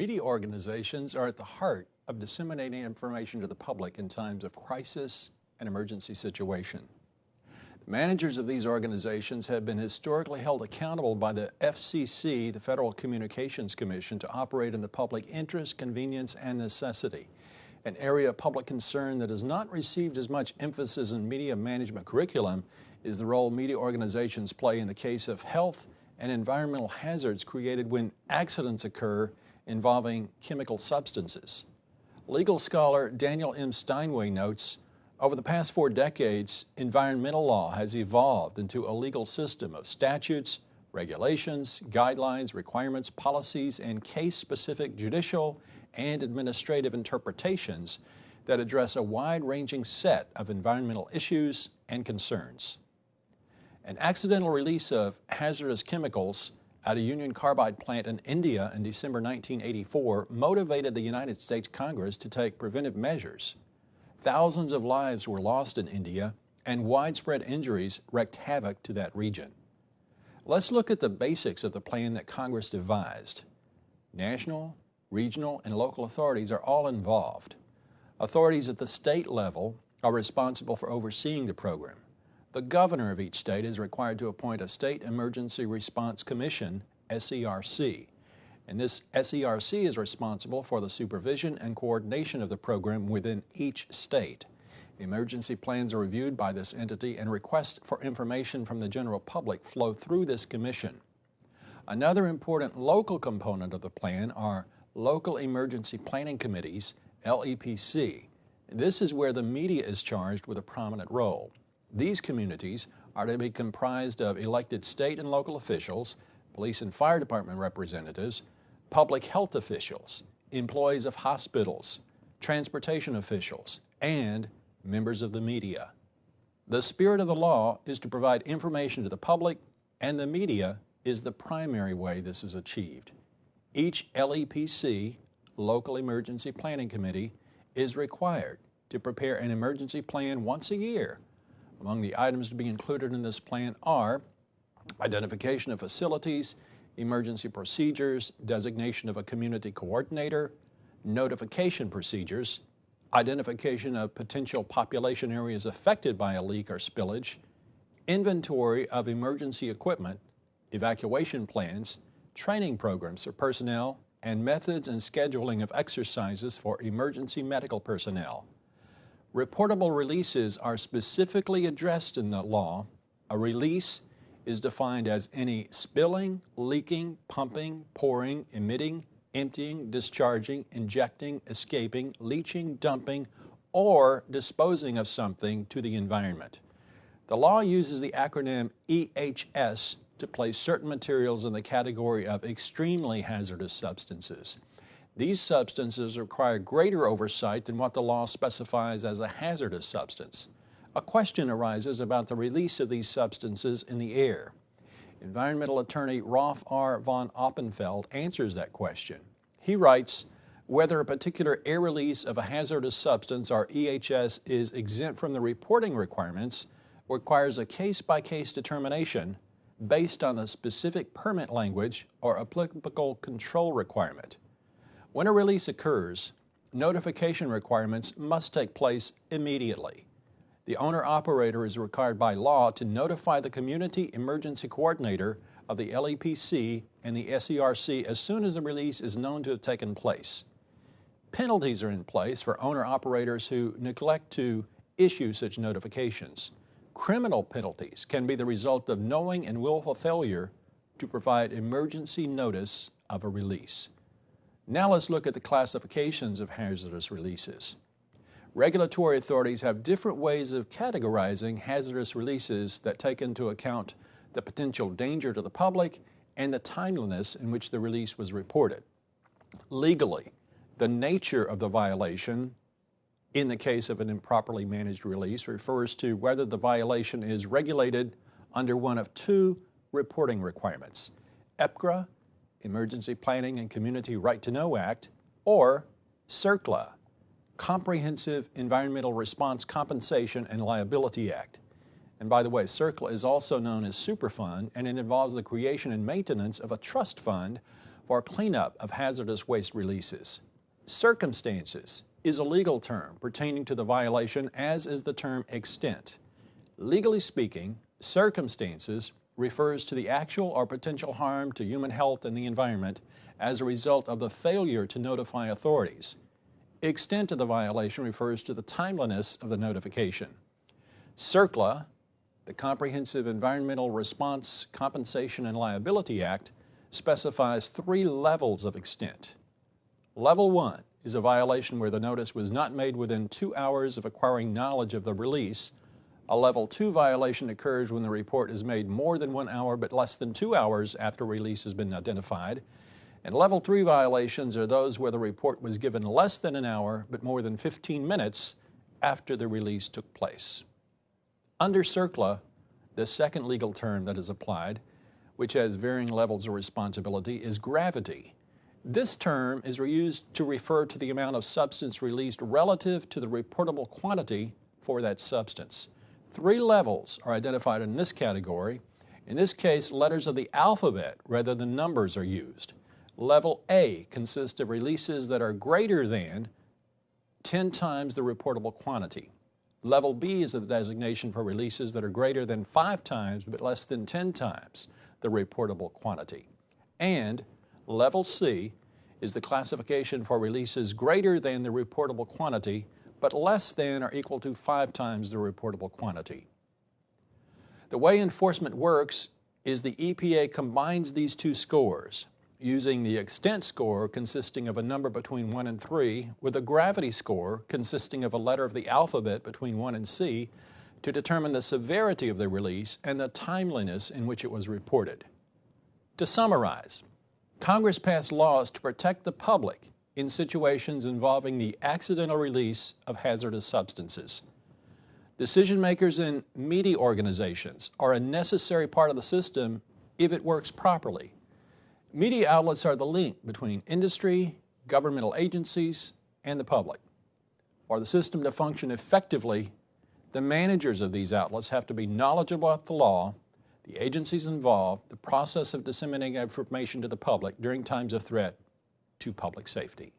Media organizations are at the heart of disseminating information to the public in times of crisis and emergency situation. The managers of these organizations have been historically held accountable by the FCC, the Federal Communications Commission, to operate in the public interest, convenience, and necessity. An area of public concern that has not received as much emphasis in media management curriculum is the role media organizations play in the case of health and environmental hazards created when accidents occur involving chemical substances. Legal scholar Daniel M. Steinway notes, over the past 4 decades, environmental law has evolved into a legal system of statutes, regulations, guidelines, requirements, policies, and case-specific judicial and administrative interpretations that address a wide-ranging set of environmental issues and concerns. An accidental release of hazardous chemicals at a Union Carbide plant in India in December 1984 motivated the United States Congress to take preventive measures. Thousands of lives were lost in India, and widespread injuries wreaked havoc to that region. Let's look at the basics of the plan that Congress devised. National, regional, and local authorities are all involved. Authorities at the state level are responsible for overseeing the program. The governor of each state is required to appoint a State Emergency Response Commission, SERC, and this SERC is responsible for the supervision and coordination of the program within each state. Emergency plans are reviewed by this entity, and requests for information from the general public flow through this commission. Another important local component of the plan are Local Emergency Planning Committees, LEPC. This is where the media is charged with a prominent role. These communities are to be comprised of elected state and local officials, police and fire department representatives, public health officials, employees of hospitals, transportation officials, and members of the media. The spirit of the law is to provide information to the public, and the media is the primary way this is achieved. Each LEPC, Local Emergency Planning Committee, is required to prepare an emergency plan once a year. Among the items to be included in this plan are identification of facilities, emergency procedures, designation of a community coordinator, notification procedures, identification of potential population areas affected by a leak or spillage, inventory of emergency equipment, evacuation plans, training programs for personnel, and methods and scheduling of exercises for emergency medical personnel. Reportable releases are specifically addressed in the law. A release is defined as any spilling, leaking, pumping, pouring, emitting, emptying, discharging, injecting, escaping, leaching, dumping, or disposing of something to the environment. The law uses the acronym EHS to place certain materials in the category of extremely hazardous substances. These substances require greater oversight than what the law specifies as a hazardous substance. A question arises about the release of these substances in the air. Environmental attorney Rolf R. von Oppenfeld answers that question. He writes, whether a particular air release of a hazardous substance, or EHS, is exempt from the reporting requirements requires a case-by-case determination based on the specific permit language or applicable control requirement. When a release occurs, notification requirements must take place immediately. The owner-operator is required by law to notify the Community Emergency Coordinator of the LEPC and the SERC as soon as the release is known to have taken place. Penalties are in place for owner-operators who neglect to issue such notifications. Criminal penalties can be the result of knowing and willful failure to provide emergency notice of a release. Now let's look at the classifications of hazardous releases. Regulatory authorities have different ways of categorizing hazardous releases that take into account the potential danger to the public and the timeliness in which the release was reported. Legally, the nature of the violation in the case of an improperly managed release refers to whether the violation is regulated under one of 2 reporting requirements: EPCRA, Emergency Planning and Community Right to Know Act, or CERCLA, Comprehensive Environmental Response Compensation and Liability Act. And by the way, CERCLA is also known as Superfund, and it involves the creation and maintenance of a trust fund for cleanup of hazardous waste releases. Circumstances is a legal term pertaining to the violation, as is the term extent. Legally speaking, circumstances refers to the actual or potential harm to human health and the environment as a result of the failure to notify authorities. Extent of the violation refers to the timeliness of the notification. CERCLA, the Comprehensive Environmental Response, Compensation, and Liability Act, specifies 3 levels of extent. Level 1 is a violation where the notice was not made within 2 hours of acquiring knowledge of the release. A Level 2 violation occurs when the report is made more than 1 hour but less than 2 hours after release has been identified. And Level 3 violations are those where the report was given less than an hour but more than 15 minutes after the release took place. Under CERCLA, the second legal term that is applied, which has varying levels of responsibility, is gravity. This term is used to refer to the amount of substance released relative to the reportable quantity for that substance. 3 levels are identified in this category. In this case, letters of the alphabet rather than numbers are used. Level A consists of releases that are greater than 10 times the reportable quantity. Level B is the designation for releases that are greater than 5 times but less than 10 times the reportable quantity. And Level C is the classification for releases greater than the reportable quantity but less than or equal to 5 times the reportable quantity. The way enforcement works is the EPA combines these 2 scores, using the extent score consisting of a number between 1 and 3 with a gravity score consisting of a letter of the alphabet between 1 and C to determine the severity of the release and the timeliness in which it was reported. To summarize, Congress passed laws to protect the public in situations involving the accidental release of hazardous substances. Decision makers in media organizations are a necessary part of the system if it works properly. Media outlets are the link between industry, governmental agencies, and the public. For the system to function effectively, the managers of these outlets have to be knowledgeable about the law, the agencies involved, the process of disseminating information to the public during times of threat to public safety.